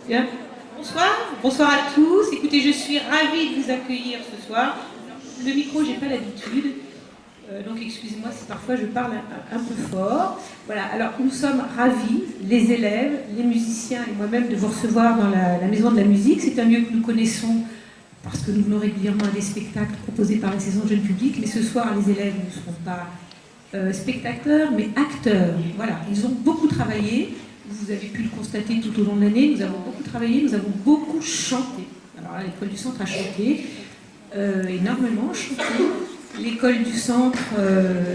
Bien. Bonsoir à tous. Écoutez, je suis ravie de vous accueillir ce soir. Le micro, j'ai pas l'habitude, donc excusez-moi si parfois je parle un peu fort. Voilà. Alors nous sommes ravis, les élèves, les musiciens et moi-même, de vous recevoir dans la Maison de la Musique. C'est un lieu que nous connaissons parce que nous venons régulièrement à des spectacles proposés par la Saison Jeune Public. Mais ce soir, les élèves ne seront pas spectateurs, mais acteurs. Voilà. Ils ont beaucoup travaillé. Vous avez pu le constater tout au long de l'année, nous avons beaucoup travaillé, nous avons beaucoup chanté. Alors là, l'école du centre a chanté, énormément chanté. L'école du centre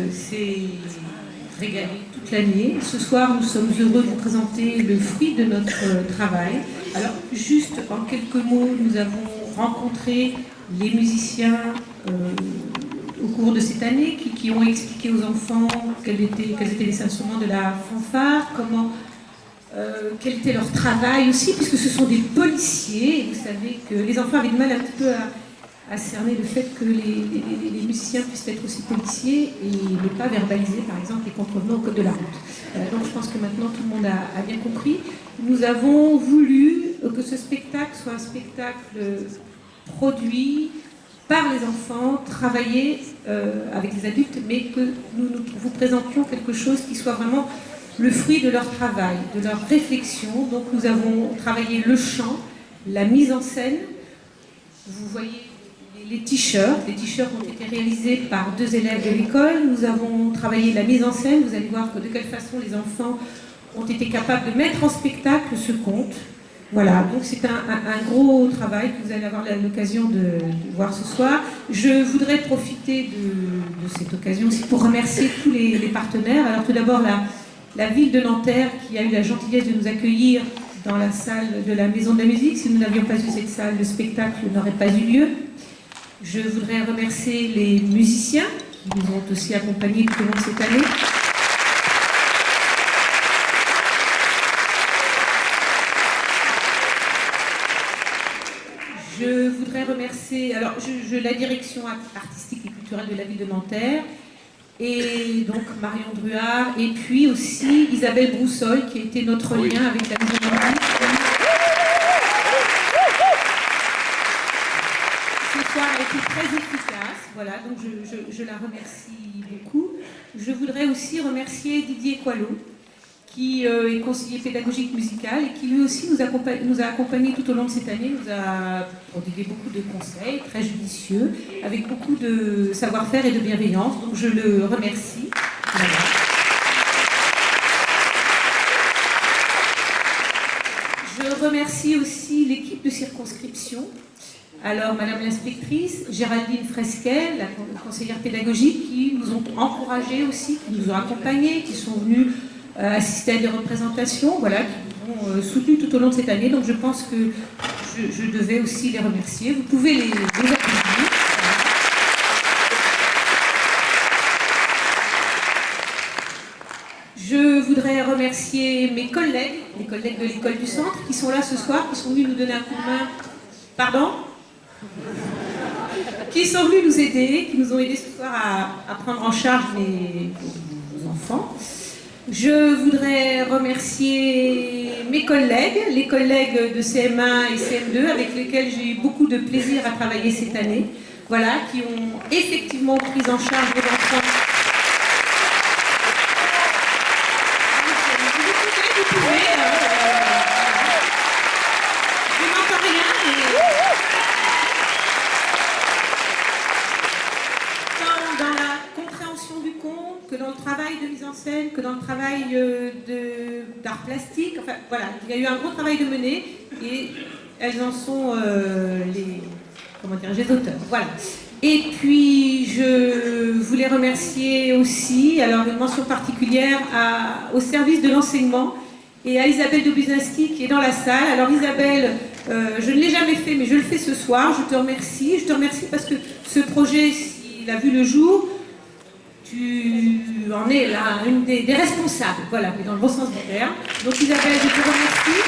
s'est régalée toute l'année. Ce soir, nous sommes heureux de vous présenter le fruit de notre travail. Alors, juste en quelques mots, nous avons rencontré les musiciens au cours de cette année qui ont expliqué aux enfants quels étaient les instruments de la fanfare, quel était leur travail aussi, puisque ce sont des policiers, et vous savez que les enfants avaient du mal un petit peu à cerner le fait que les musiciens puissent être aussi policiers et ne pas verbaliser, par exemple, les contrevenants au code de la route. Donc je pense que maintenant tout le monde a bien compris. Nous avons voulu que ce spectacle soit un spectacle produit par les enfants, travaillé avec les adultes, mais que nous vous présentions quelque chose qui soit vraiment le fruit de leur travail, de leur réflexion. Donc nous avons travaillé le chant, la mise en scène. Vous voyez les t-shirts. Les t-shirts ont été réalisés par 2 élèves de l'école. Nous avons travaillé la mise en scène. Vous allez voir que de quelle façon les enfants ont été capables de mettre en spectacle ce conte. Voilà, donc c'est un gros travail que vous allez avoir l'occasion de voir ce soir. Je voudrais profiter de cette occasion aussi pour remercier tous les partenaires. Alors tout d'abord la ville de Nanterre qui a eu la gentillesse de nous accueillir dans la salle de la Maison de la Musique. Si nous n'avions pas eu cette salle, le spectacle n'aurait pas eu lieu. Je voudrais remercier les musiciens qui nous ont aussi accompagnés tout au long de cette année. Je voudrais remercier la direction artistique et culturelle de la ville de Nanterre, et donc Marion Druard, et puis aussi Isabelle Broussol, qui a été notre lien avec la Maison de la Musique. Ce soir a été très efficace, voilà, donc je la remercie beaucoup. Je voudrais aussi remercier Didier Coilot, qui est conseiller pédagogique musical et qui lui aussi nous a accompagnés tout au long de cette année, nous a prodigué beaucoup de conseils très judicieux, avec beaucoup de savoir-faire et de bienveillance, donc je le remercie. Voilà. Je remercie aussi l'équipe de circonscription. Alors, Madame l'inspectrice, Géraldine Fresquet, la conseillère pédagogique, qui nous ont encouragés aussi, qui nous ont accompagnés, qui sont venus assister à des représentations, voilà, qui nous ont soutenus tout au long de cette année. Donc je pense que je devais aussi les remercier. Vous pouvez les applaudir. Je voudrais remercier mes collègues, les collègues de l'école du centre, qui sont là ce soir, qui sont venus nous donner un coup de main. Pardon ? Qui sont venus nous aider, qui nous ont aidés ce soir à prendre en charge les enfants. Je voudrais remercier mes collègues, les collègues de CM1 et CM2 avec lesquels j'ai eu beaucoup de plaisir à travailler cette année, voilà, qui ont effectivement pris en charge les enfants. Vous pouvez, je n'entends rien, mais dans la compréhension du conte, que dans le travail de mise en scène, que dans le travail d'art plastique, enfin voilà, il y a eu un gros travail de mener et elles en sont les auteurs. Voilà. Et puis je voulais remercier aussi, alors une mention particulière au service de l'enseignement et à Isabelle Dobuzinski qui est dans la salle. Alors Isabelle, je ne l'ai jamais fait, mais je le fais ce soir. Je te remercie. Je te remercie parce que ce projet, s'il a vu le jour, tu en es là, une des responsables, voilà, mais dans le bon sens du terme. Donc Isabelle, je te remercie.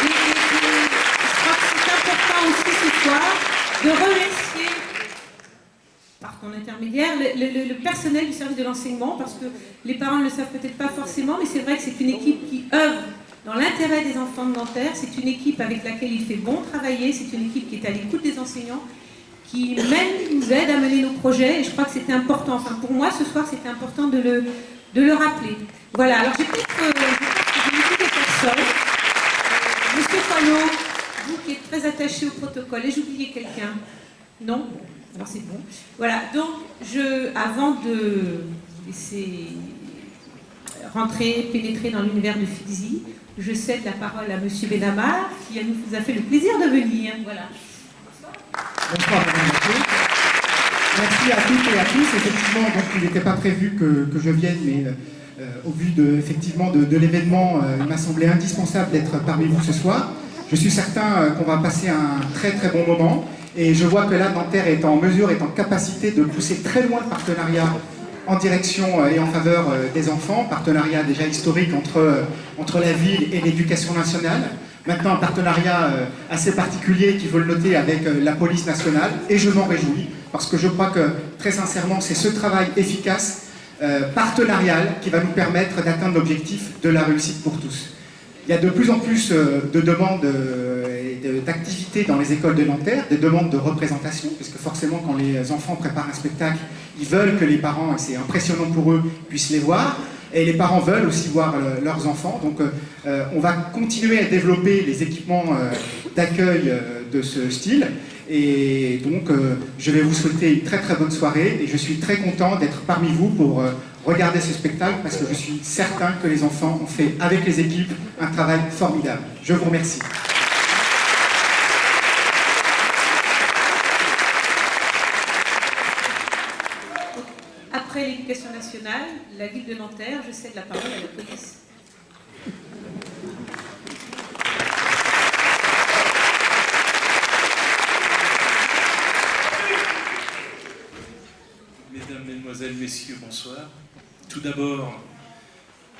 Et je crois que c'est important aussi ce soir de remercier, par ton intermédiaire, le personnel du service de l'enseignement, parce que les parents ne le savent peut-être pas forcément, mais c'est vrai que c'est une équipe qui œuvre dans l'intérêt des enfants de Nanterre. C'est une équipe avec laquelle il fait bon travailler, c'est une équipe qui est à l'écoute des enseignants, qui même nous aide à mener nos projets, et je crois que c'était important, enfin pour moi ce soir c'était important de le rappeler. Voilà, alors j'ai oublié des personnes. Monsieur Fallot, vous qui êtes très attaché au protocole, ai-je oublié quelqu'un? Non? Alors c'est bon. Voilà, donc avant de vous laisser pénétrer dans l'univers de Fidzi, je cède la parole à Monsieur Benamar, qui nous a fait le plaisir de venir. Voilà. Bonsoir, Madame Mathieu. Merci à toutes et à tous. Effectivement, donc, il n'était pas prévu que je vienne, mais au vu de l'événement, il m'a semblé indispensable d'être parmi vous ce soir. Je suis certain qu'on va passer un très très bon moment. Et je vois que là, Nanterre est en mesure, est en capacité de pousser très loin le partenariat en direction et en faveur des enfants. Partenariat déjà historique entre la ville et l'éducation nationale. Maintenant, un partenariat assez particulier, qu'il faut le noter, avec la police nationale. Et je m'en réjouis, parce que je crois que, très sincèrement, c'est ce travail efficace, partenarial, qui va nous permettre d'atteindre l'objectif de la réussite pour tous. Il y a de plus en plus de demandes et d'activités dans les écoles de Nanterre, des demandes de représentation, parce que forcément, quand les enfants préparent un spectacle, ils veulent que les parents, et c'est impressionnant pour eux, puissent les voir. Et les parents veulent aussi voir leurs enfants. Donc on va continuer à développer les équipements d'accueil de ce style. Et donc je vais vous souhaiter une très très bonne soirée. Et je suis très content d'être parmi vous pour regarder ce spectacle, parce que je suis certain que les enfants ont fait avec les équipes un travail formidable. Je vous remercie. Après l'éducation nationale, la ville de Nanterre, je cède la parole à la police. Mesdames, Mesdemoiselles, Messieurs, bonsoir. Tout d'abord,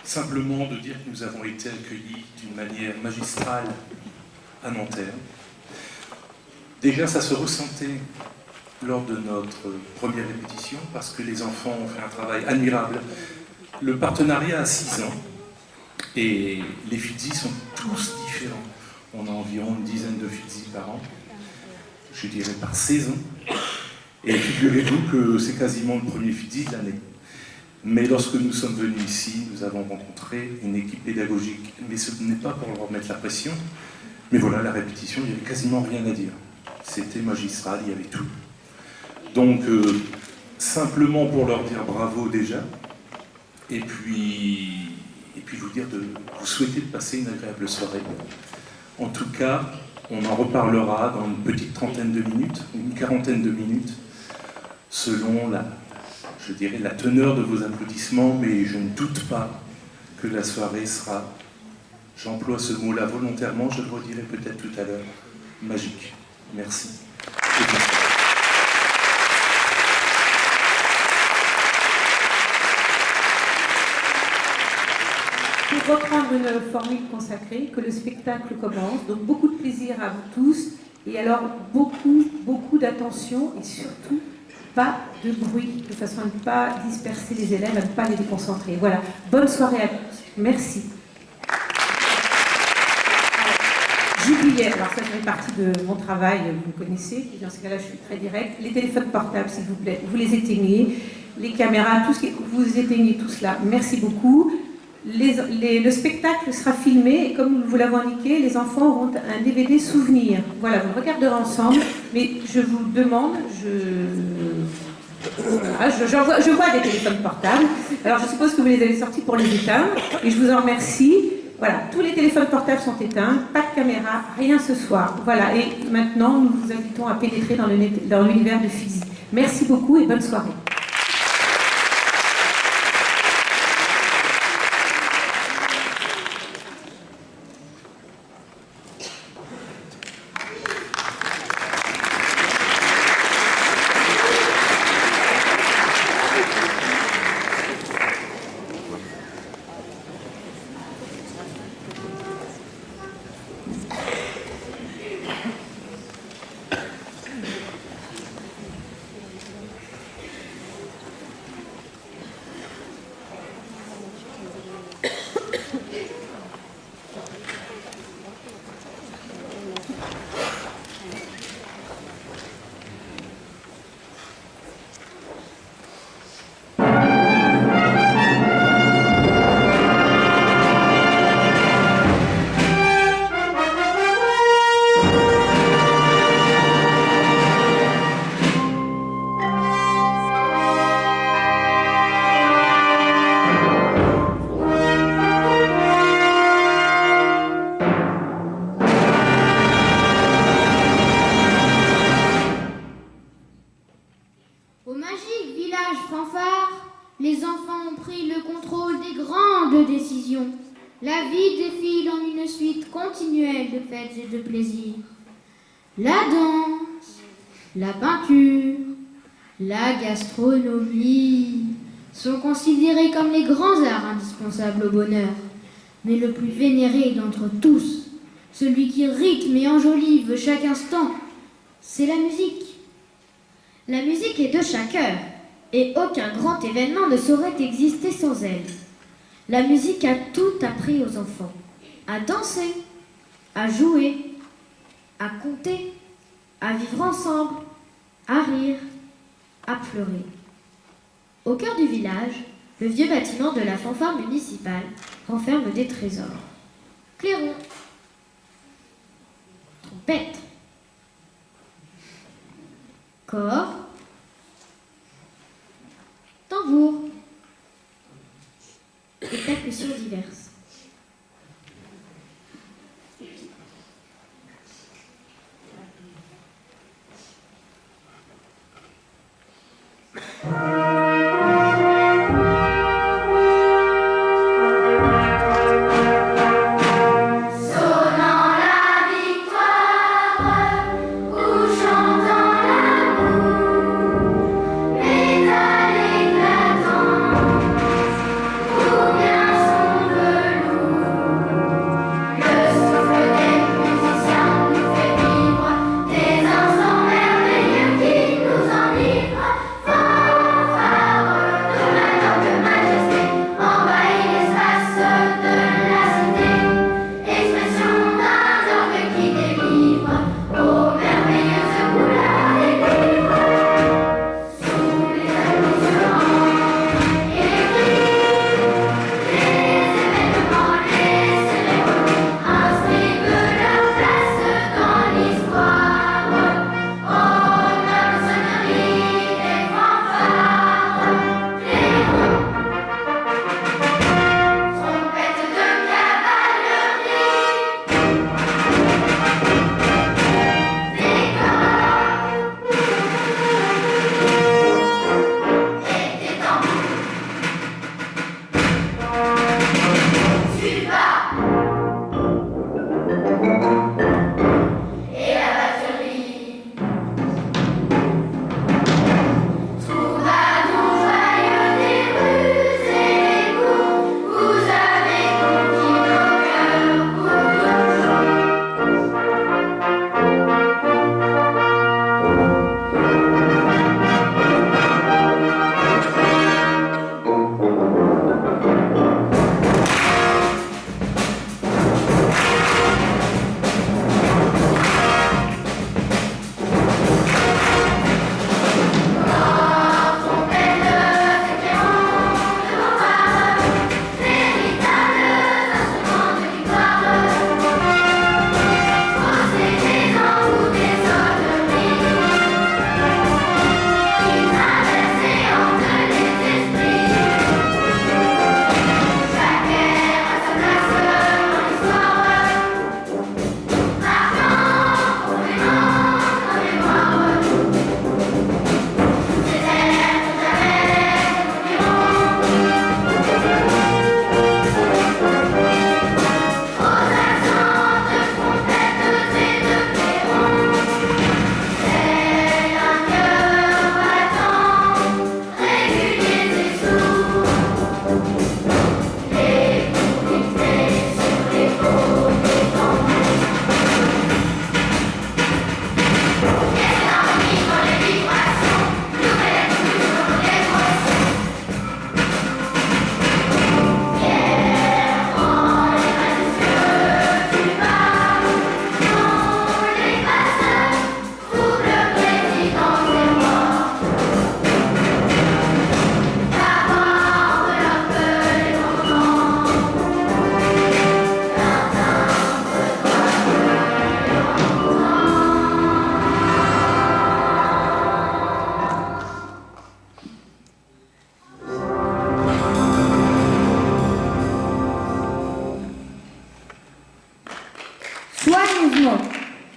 simplement de dire que nous avons été accueillis d'une manière magistrale à Nanterre. Déjà, ça se ressentait lors de notre première répétition, parce que les enfants ont fait un travail admirable. Le partenariat a 6 ans, et les Fidzi sont tous différents. On a environ une dizaine de Fidzi par an, je dirais par saison. Et figurez-vous que c'est quasiment le premier Fidzi de l'année. Mais lorsque nous sommes venus ici, nous avons rencontré une équipe pédagogique. Mais ce n'est pas pour leur mettre la pression, mais voilà, la répétition, il n'y avait quasiment rien à dire. C'était magistral, il y avait tout. Donc, simplement pour leur dire bravo déjà, et puis vous dire de vous souhaiter de passer une agréable soirée. En tout cas, on en reparlera dans une petite trentaine de minutes, une quarantaine de minutes, selon je dirais, la teneur de vos applaudissements, mais je ne doute pas que la soirée sera, j'emploie ce mot-là volontairement, je le redirai peut-être tout à l'heure, magique. Merci. Pour reprendre une formule consacrée, que le spectacle commence, donc beaucoup de plaisir à vous tous, et alors beaucoup d'attention, et surtout pas de bruit, de façon à ne pas disperser les élèves, à ne pas les déconcentrer. Voilà, bonne soirée à tous, merci. J'oubliais, alors ça fait partie de mon travail, vous connaissez, dans ce cas-là je suis très direct, les téléphones portables s'il vous plaît, vous les éteignez, les caméras, tout ce qui, vous éteignez tout cela, merci beaucoup. Le spectacle sera filmé et comme vous l'avez indiqué, les enfants auront un DVD souvenir. Voilà, vous le regarderez ensemble, mais je vous demande, je vois des téléphones portables, alors je suppose que vous les avez sortis pour les éteindre, et je vous en remercie. Voilà, tous les téléphones portables sont éteints, pas de caméra, rien ce soir. Voilà, et maintenant, nous vous invitons à pénétrer dans l'univers de Fidzi. Merci beaucoup et bonne soirée. tant de décisions. La vie défile en une suite continuelle de fêtes et de plaisirs. La danse, la peinture, la gastronomie sont considérés comme les grands arts indispensables au bonheur. Mais le plus vénéré d'entre tous, celui qui rythme et enjolive chaque instant, c'est la musique. La musique est de chaque heure, et aucun grand événement ne saurait exister sans elle. La musique a tout appris aux enfants, à danser, à jouer, à compter, à vivre ensemble, à rire, à pleurer. Au cœur du village, le vieux bâtiment de la fanfare municipale renferme des trésors. Clairons, trompettes, corps, tambours et percussions diverses.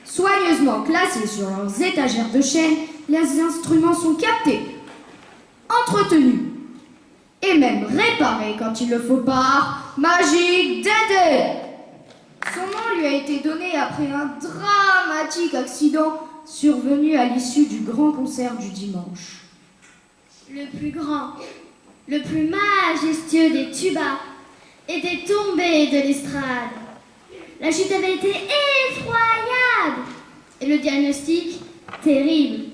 Soigneusement classés sur leurs étagères de chêne, les instruments sont captés, entretenus et et même réparer quand il le faut par Magique Dédé. Son nom lui a été donné après un dramatique accident survenu à l'issue du grand concert du dimanche. Le plus grand, le plus majestueux des tubas était tombé de l'estrade. La chute avait été effroyable et le diagnostic terrible.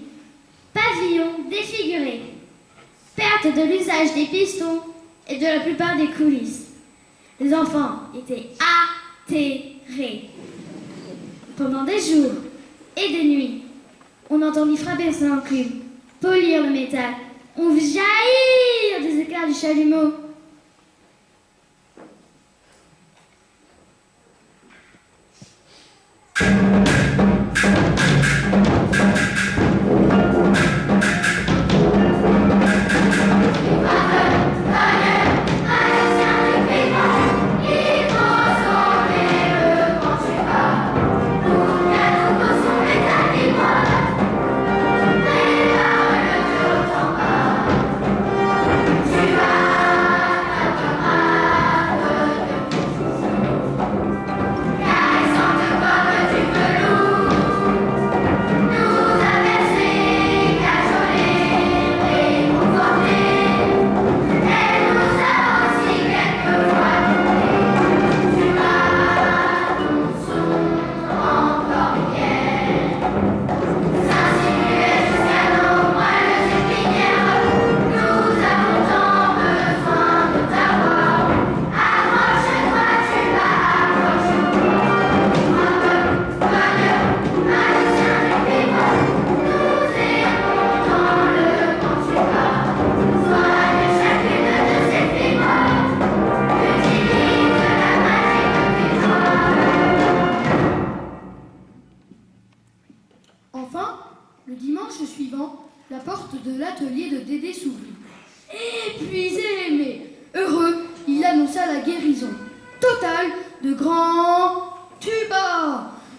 Pavillon défiguré, perte de l'usage des pistons et de la plupart des coulisses. Les enfants étaient atterrés. Pendant des jours et des nuits, on entendit frapper son enclume, polir le métal, on vit jaillir des éclairs du chalumeau.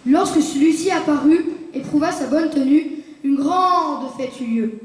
Lorsque celui-ci apparut et prouva sa bonne tenue, une grande fête eut lieu.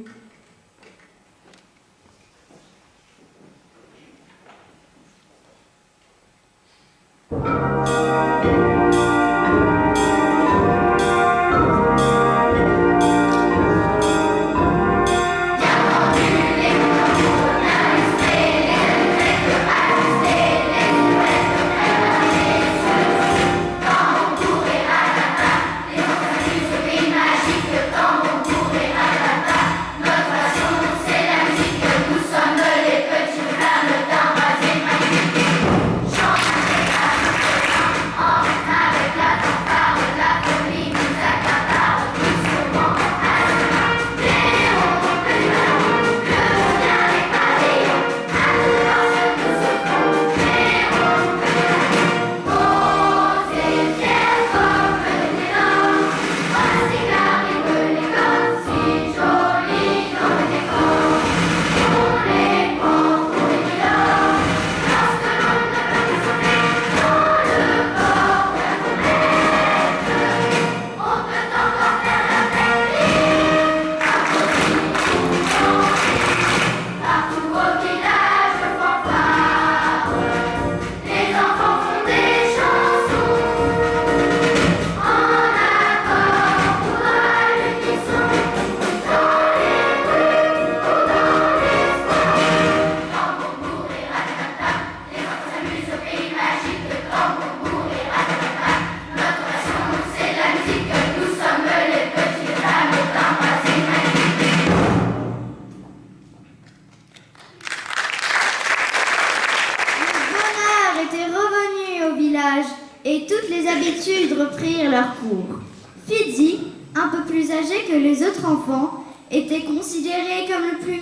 Et toutes les habitudes reprirent leur cours. Fidzi, un peu plus âgé que les autres enfants, était considéré comme le plus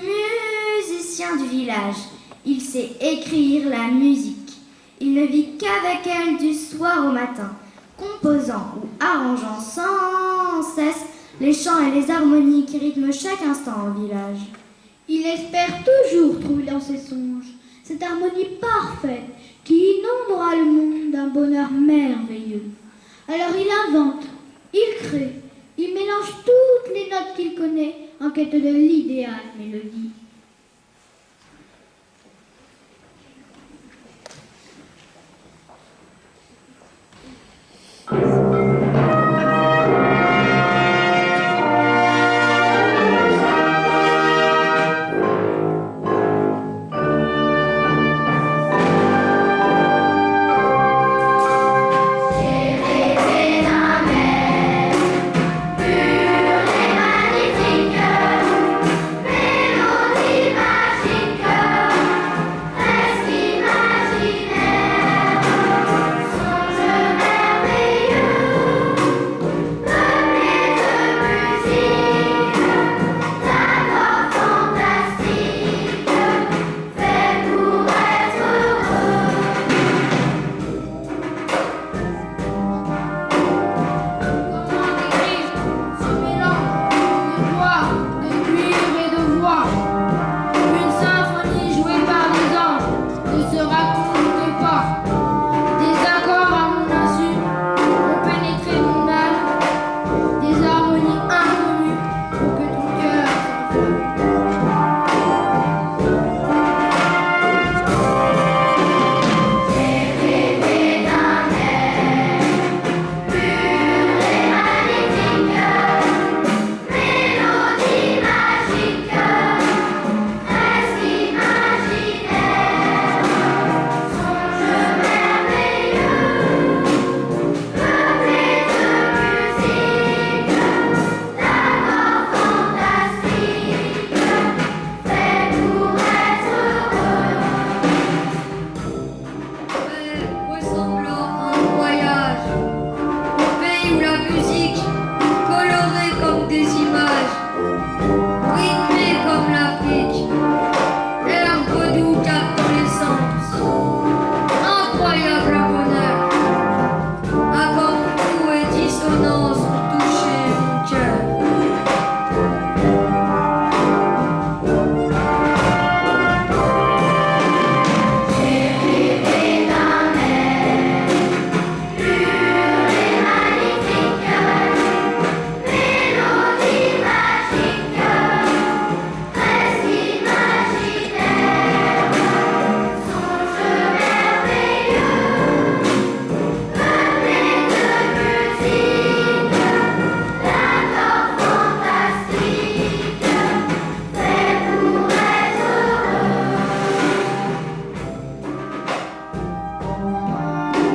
musicien du village. Il sait écrire la musique. Il ne vit qu'avec elle du soir au matin, composant ou arrangeant sans cesse les chants et les harmonies qui rythment chaque instant au village. Il espère toujours trouver dans ses songes cette harmonie parfaite qui inondera le monde d'un bonheur merveilleux. Alors il invente, il crée, il mélange toutes les notes qu'il connaît en quête de l'idéale mélodie.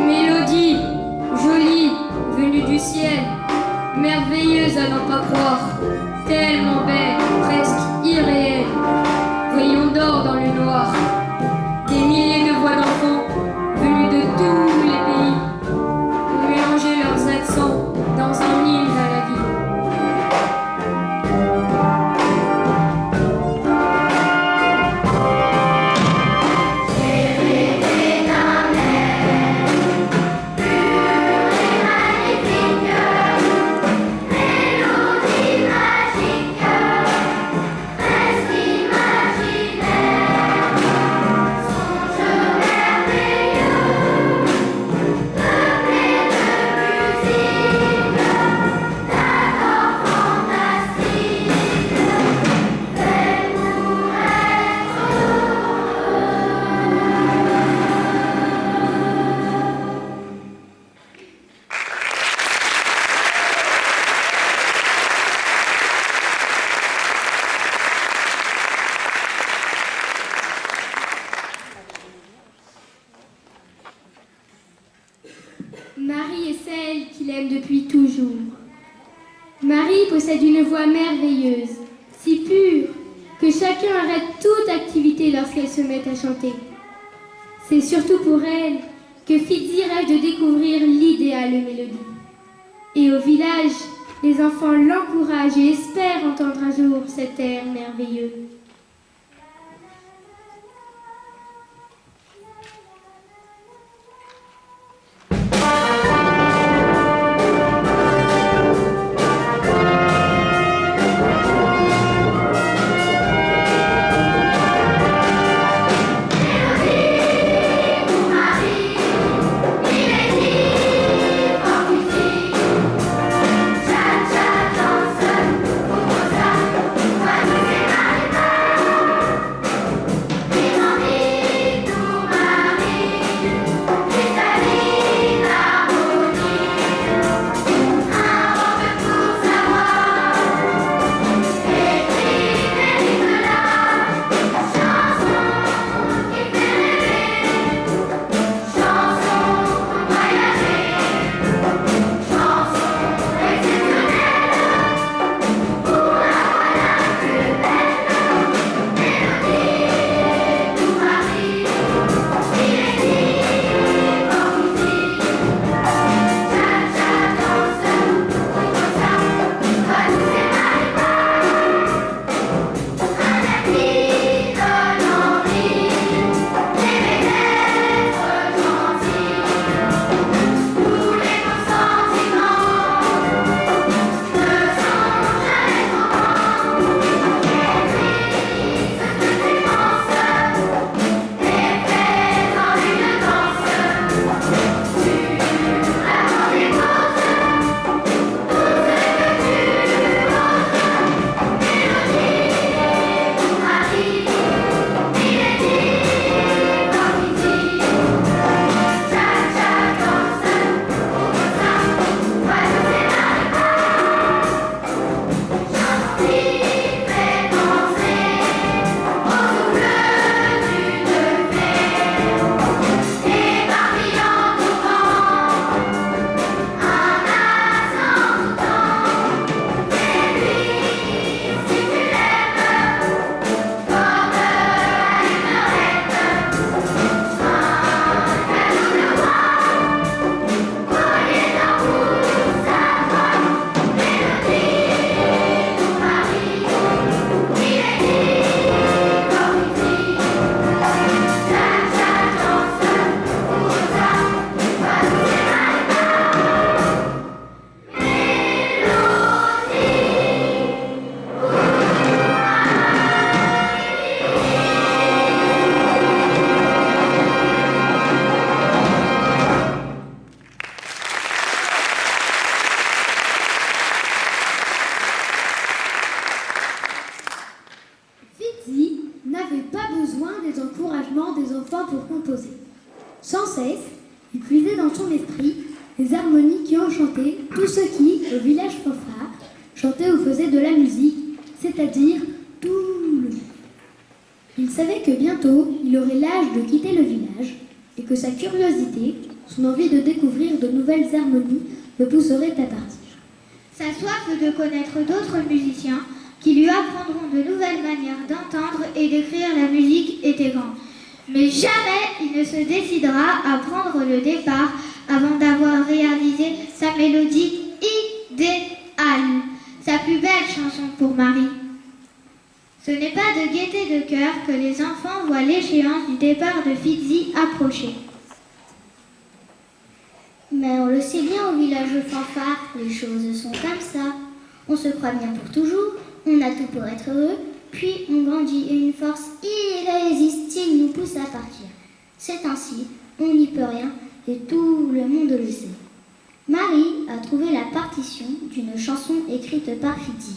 Mélodie, jolie, venue du ciel, merveilleuse à n'en pas croire, tellement belle, presque irréelle. Rayons d'or dans le noir, des milliers de voix d'enfants venus de tous les pays ont mélangé leurs accents dans un hymne à la vie. Marie est celle qu'il aime depuis toujours. Marie possède une voix merveilleuse, si pure que chacun arrête toute activité lorsqu'elle se met à chanter. C'est surtout pour elle que Fitzy rêve de découvrir l'idéale mélodie. Et au village, les enfants l'encouragent et espèrent entendre un jour cet air merveilleux. Sans cesse, il puisait dans son esprit les harmonies qui enchantaient tous ceux qui, au village fanfare, chantaient ou faisaient de la musique, c'est-à-dire tout le monde. Il savait que bientôt, il aurait l'âge de quitter le village et que sa curiosité Son envie de découvrir de nouvelles harmonies le pousserait à partir. Sa soif de connaître d'autres musiciens qui lui apprendront de nouvelles manières d'entendre et d'écrire la musique était grande. Mais jamais il ne se décidera à prendre le départ avant d'avoir réalisé sa mélodie idéale, sa plus belle chanson pour Marie. Ce n'est pas de gaieté de cœur que les enfants voient l'échéance du départ de Fitzy approcher. Mais on le sait bien au village de Fanfare, les choses sont comme ça. On se croit bien pour toujours, on a tout pour être heureux, puis on grandit et une force irrésistible nous pousse à partir. C'est ainsi, on n'y peut rien et tout le monde le sait. Marie a trouvé la partition d'une chanson écrite par Fitzy.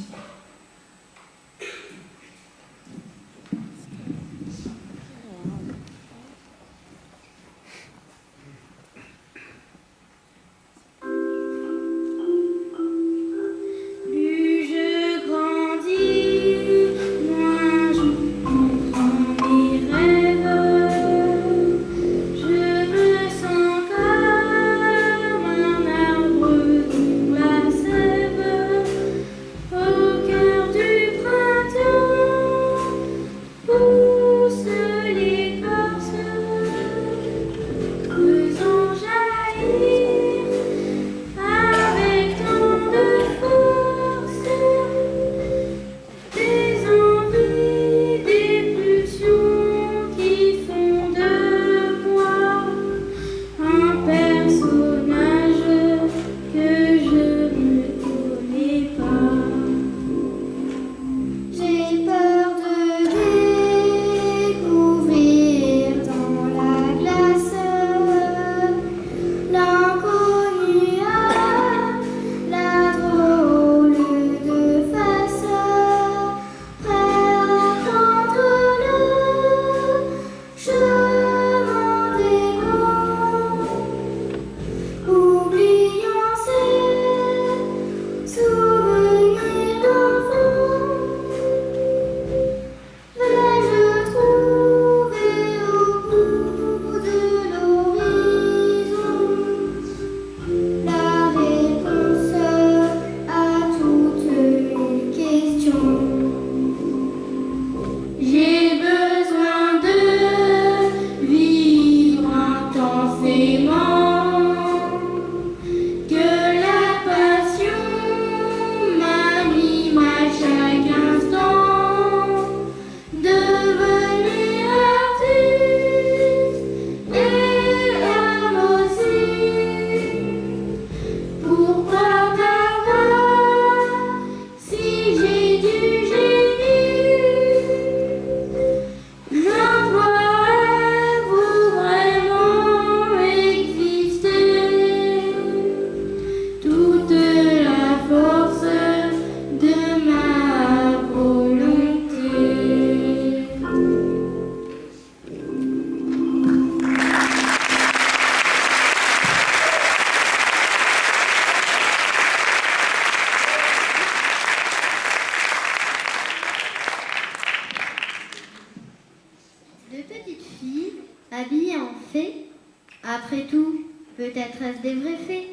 Après tout, peut-être est-ce des vrais faits,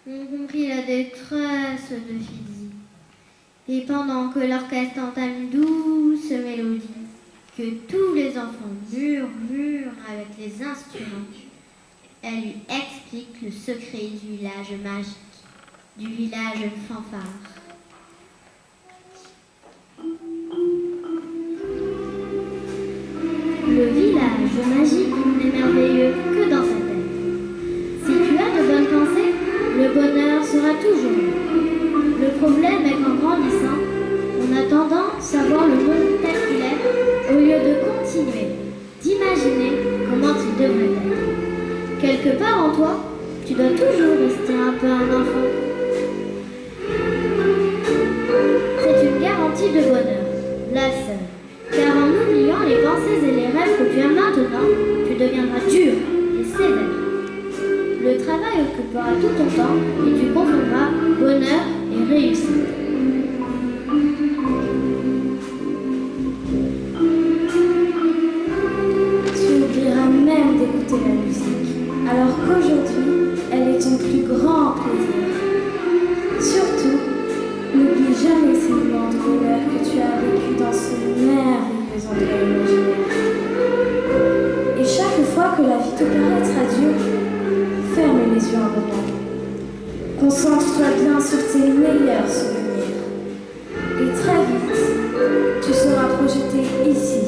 ont compris la détresse de Fitzy. Et pendant que l'orchestre entame une douce mélodie, que tous les enfants murmurent avec les instruments, elle lui explique le secret du village magique, du village Fanfare. Le village magique n'est merveilleux que dans sa tête. Si tu as de bonnes pensées, le bonheur sera toujours là. Le problème est qu'en grandissant, on a tendance à voir le monde tel qu'il est, au lieu de continuer, d'imaginer comment il devrait être. Quelque part en toi, tu dois toujours rester un peu un enfant. C'est une garantie de bonheur, la seule. Car en oubliant les pensées et les rêves que tu as maintenant, tu deviendras dur et sévère. Le travail occupera tout ton temps et tu confondras bonheur et réussite. Tu oublieras même d'écouter la musique, alors qu'aujourd'hui, un moment. Concentre-toi bien sur tes meilleurs souvenirs. Et très vite, tu seras projeté ici,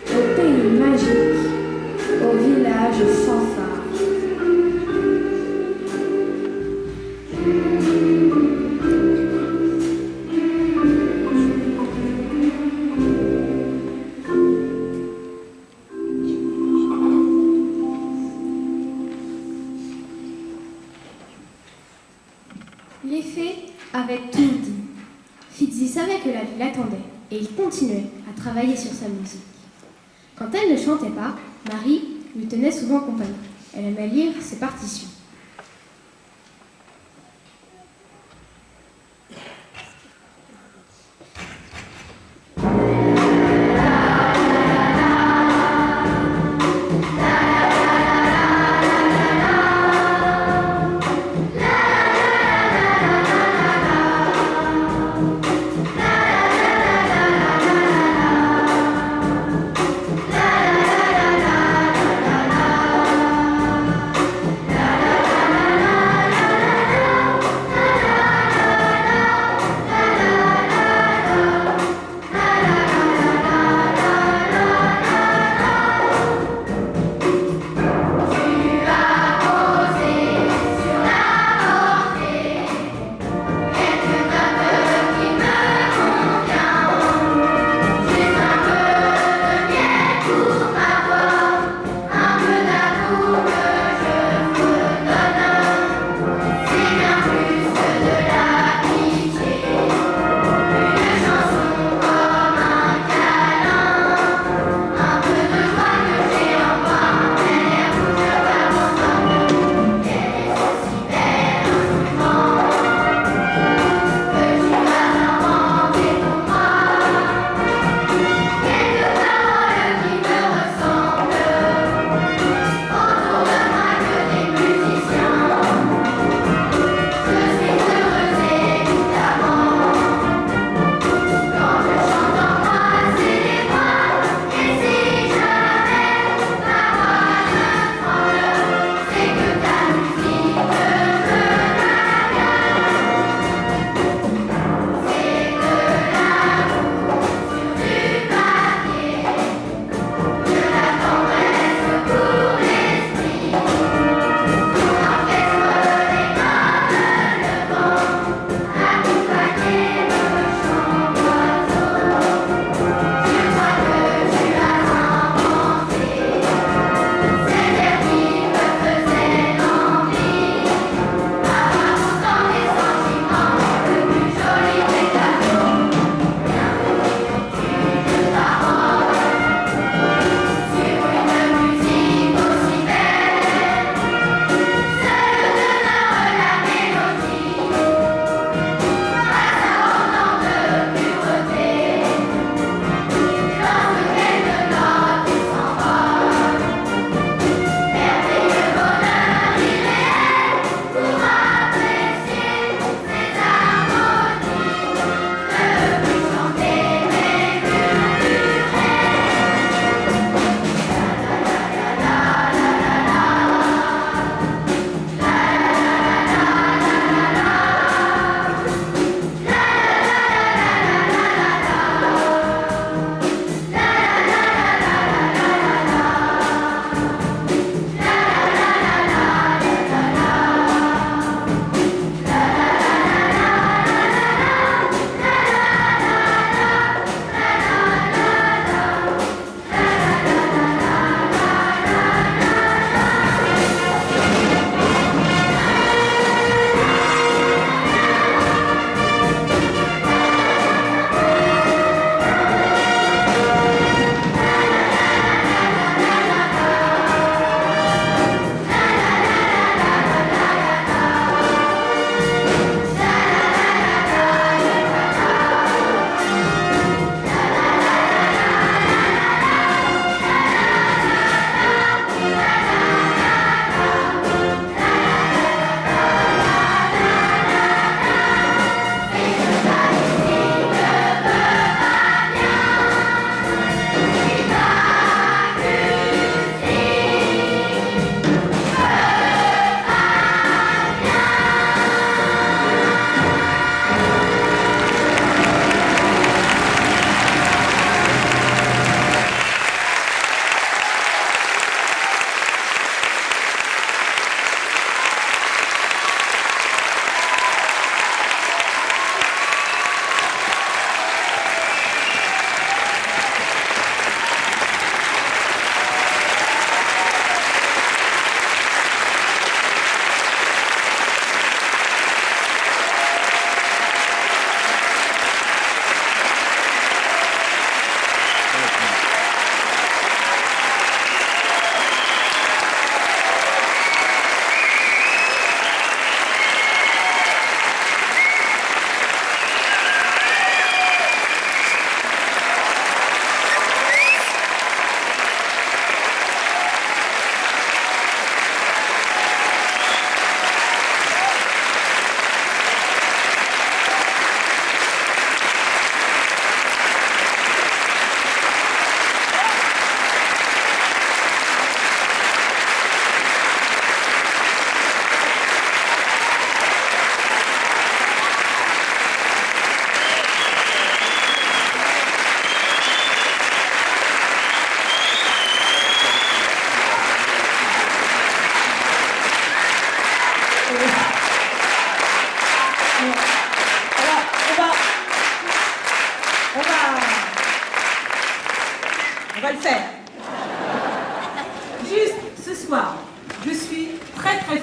au pays magique, au village fanfare. Les fées avaient tout dit. Fitzy savait que la vie l'attendait et il continuait à travailler sur sa musique. Quand elle ne chantait pas, Marie lui tenait souvent compagnie. Elle aimait lire ses partitions. La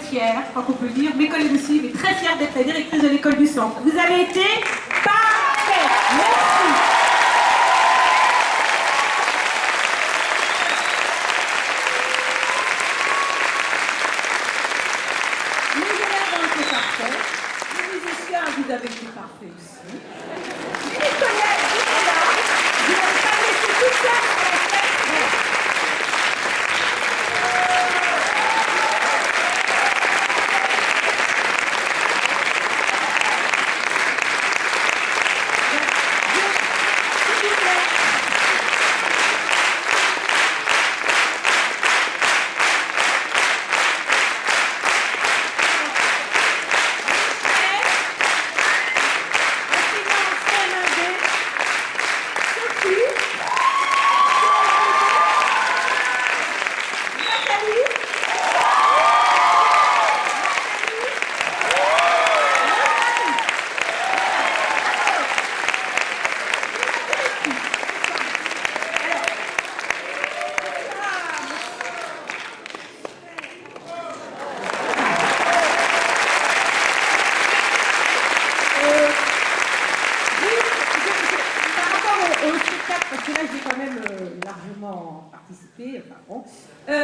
fière, je crois qu'on peut le dire, m'école aussi, mais très fière d'être la directrice de l'école du centre. Vous avez été parfaite. Merci. Les élèves ont été parfaits, les musiciens, vous avez été parfaits aussi. Les collègues, vous êtes là, vous n'avez pas laissé tout ça sur la tête.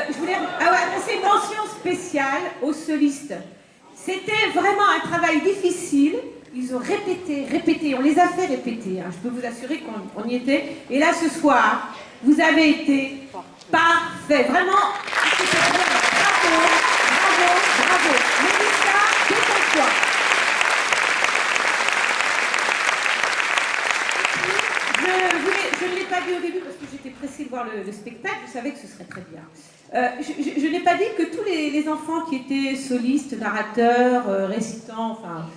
Je voulais adresser une mention spéciale aux solistes. C'était vraiment un travail difficile. Ils ont répété, on les a fait répéter. Hein. Je peux vous assurer qu'on y était. Et là, ce soir, vous avez été parfait. Vraiment, bravo, bravo, bravo. Mélissa, détends-toi. Je ne l'ai pas dit au début parce que j'étais pressée de voir le spectacle, je savais que ce serait très bien. Je n'ai pas dit que tous les enfants qui étaient solistes, narrateurs, récitants, enfin,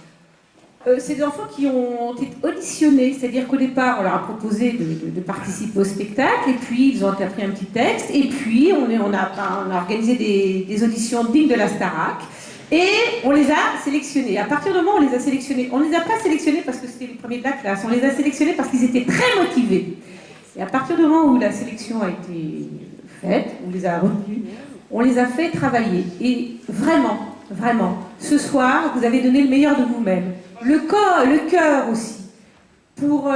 c'est des enfants qui ont été auditionnés, c'est-à-dire qu'au départ, on leur a proposé de participer au spectacle, et puis ils ont appris un petit texte, et puis on a organisé des auditions dignes de la Starac. Et on les a sélectionnés. À partir du moment où on les a sélectionnés, on ne les a pas sélectionnés parce que c'était les premiers de la classe, on les a sélectionnés parce qu'ils étaient très motivés. Et à partir du moment où la sélection a été faite, on les a retenus, on les a fait travailler. Et vraiment, vraiment, ce soir, vous avez donné le meilleur de vous-même. Le cœur aussi. Pour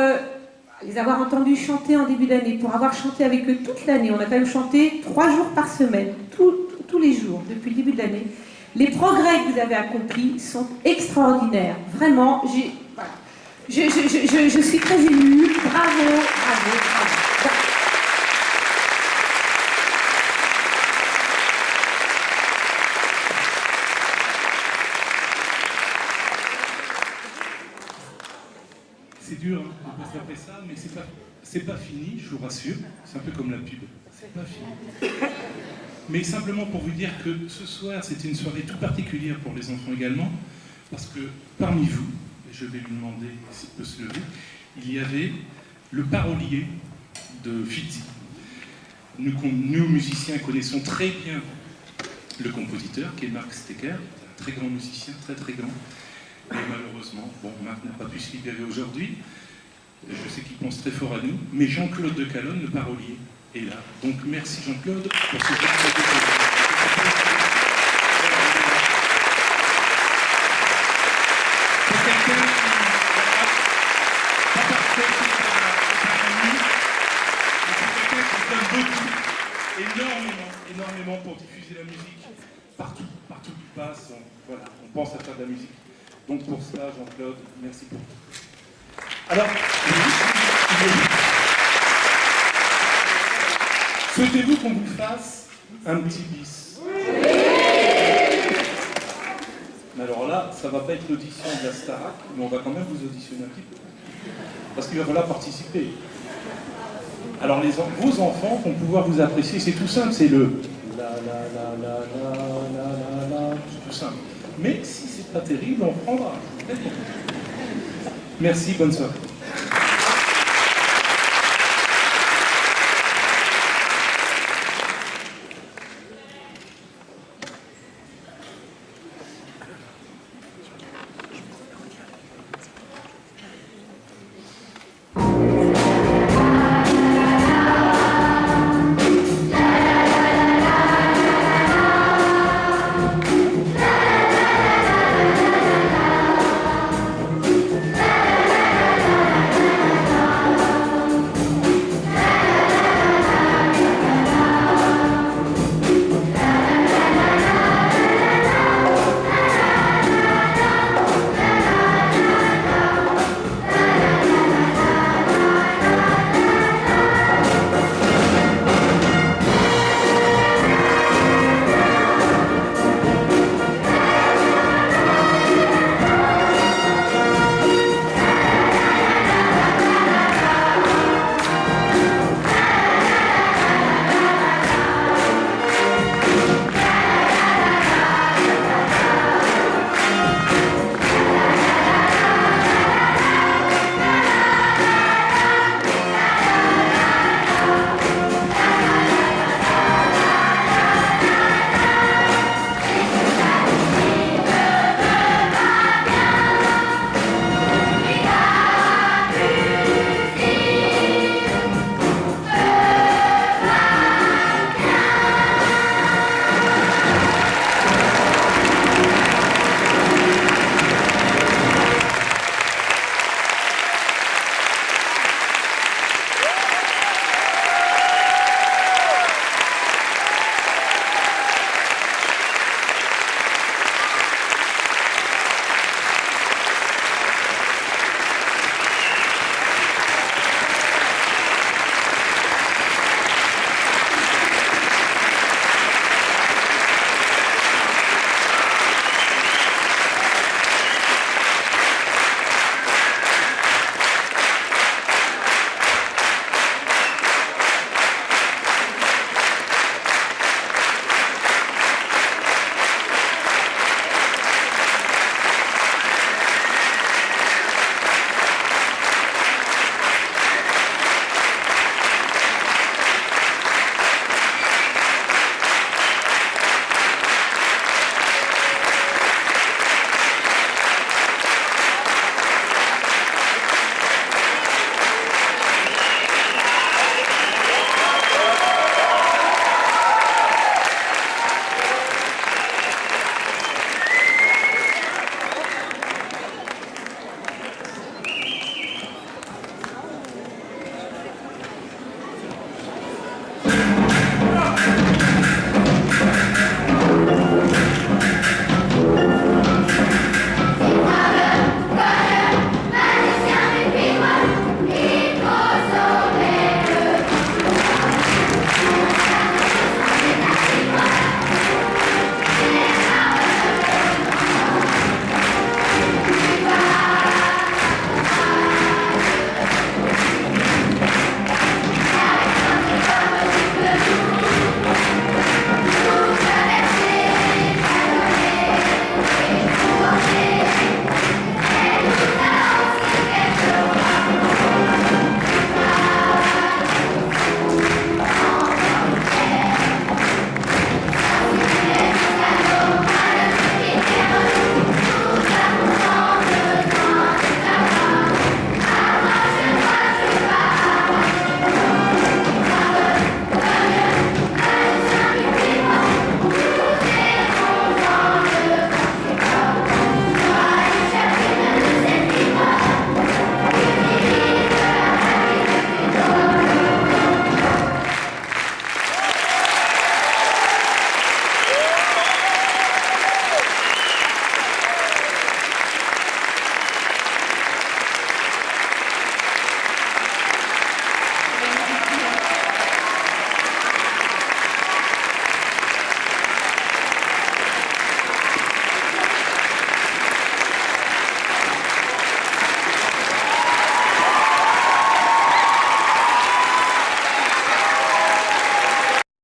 les avoir entendus chanter en début d'année, pour avoir chanté avec eux toute l'année. On a quand même chanté 3 jours par semaine, tous les jours, depuis le début de l'année. Les progrès que vous avez accomplis sont extraordinaires. Vraiment, je suis très émue. Bravo, bravo, bravo. C'est dur hein, de passer après ça, mais c'est pas fini, je vous rassure. C'est un peu comme la pub. C'est pas fini. Mais simplement pour vous dire que ce soir, c'était une soirée tout particulière pour les enfants également, parce que parmi vous, et je vais lui demander s'il peut se lever, il y avait le parolier de Fitzi. Nous, musiciens, connaissons très bien le compositeur, qui est Marc Stecker, un très grand musicien, très très grand. Et malheureusement, Marc n'a pas pu se libérer aujourd'hui. Je sais qu'il pense très fort à nous, mais Jean-Claude de Calonne, le parolier, est là. Donc merci Jean-Claude pour ce genre de c'est quelqu'un qui pas parfait, c'est un ami, mais c'est quelqu'un qui donne beaucoup, énormément pour diffuser la musique partout où il passe. On pense à faire de la musique. Donc pour cela, Jean-Claude, merci beaucoup. Alors, souhaitez-vous qu'on vous fasse un petit bis? Mais alors là, ça ne va pas être l'audition de la Starac, mais on va quand même vous auditionner un petit peu. Parce qu'il va falloir participer. Alors vos enfants vont pouvoir vous apprécier, c'est tout simple, c'est le la, c'est tout simple. Mais si c'est pas terrible, on prendra. Merci, bonne soirée.